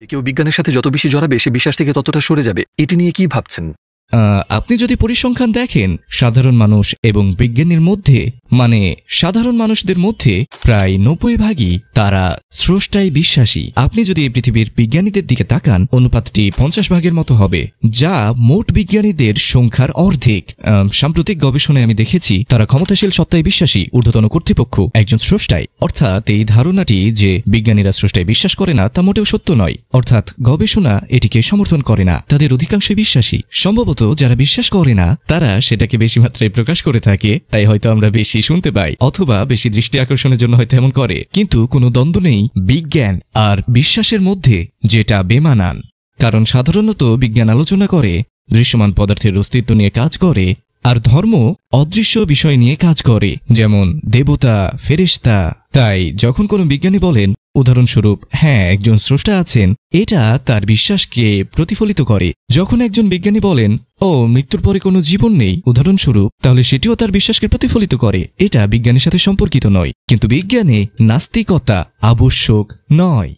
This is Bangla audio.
কেউ বিজ্ঞানের সাথে যত বেশি জড়াবে সে বিশ্বাস থেকে ততটা সরে যাবে। এটি নিয়ে কি ভাবছেন? আপনি যদি পরিসংখ্যান দেখেন, সাধারণ মানুষ এবং বিজ্ঞানীর মধ্যে সাধারণ মানুষদের মধ্যে প্রায় 90% তারা স্রষ্টায় বিশ্বাসী। আপনি যদি এই পৃথিবীর বিজ্ঞানীদের দিকে তাকান, অনুপাতটি 50% মতো হবে, যা মোট বিজ্ঞানীদের সংখ্যার অর্ধেক। সাম্প্রতিক গবেষণায় আমি দেখেছি তারা ক্ষমতাশীল সত্তায় বিশ্বাসী, ঊর্ধ্বতন কর্তৃপক্ষ একজন স্রষ্টায়। অর্থাৎ এই ধারণাটি যে বিজ্ঞানীরা স্রষ্টায় বিশ্বাস করে না তা মোটেও সত্য নয়। অর্থাৎ গবেষণা এটিকে সমর্থন করে না, তাদের অধিকাংশই বিশ্বাসী। সম্ভবত যারা বিশ্বাস করে না তারা সেটাকে বেশি মাত্রায় প্রকাশ করে থাকে, তাই হয়তো আমরা বেশি শুনতে পাই, অথবা বেশি দৃষ্টি আকর্ষণের জন্য হয়তো এমন করে। কিন্তু কোনো দ্বন্দ্ব নেই বিজ্ঞান আর বিশ্বাসের মধ্যে, যেটা বেমানান। কারণ সাধারণত বিজ্ঞান আলোচনা করে দৃশ্যমান পদার্থের অস্তিত্ব নিয়ে কাজ করে, আর ধর্ম অদৃশ্য বিষয় নিয়ে কাজ করে, যেমন দেবতা, ফেরেশতা। তাই যখন কোনো বিজ্ঞানী বলেন, উদাহরণস্বরূপ, হ্যাঁ একজন স্রষ্টা আছেন, এটা তার বিশ্বাসকে প্রতিফলিত করে। যখন একজন বিজ্ঞানী বলেন, ও মৃত্যুর পরে কোনো জীবন নেই, উদাহরণস্বরূপ, তাহলে সেটিও তার বিশ্বাসকে প্রতিফলিত করে। এটা বিজ্ঞানের সাথে সম্পর্কিত নয়। কিন্তু বিজ্ঞানে নাস্তিকতা আবশ্যক নয়।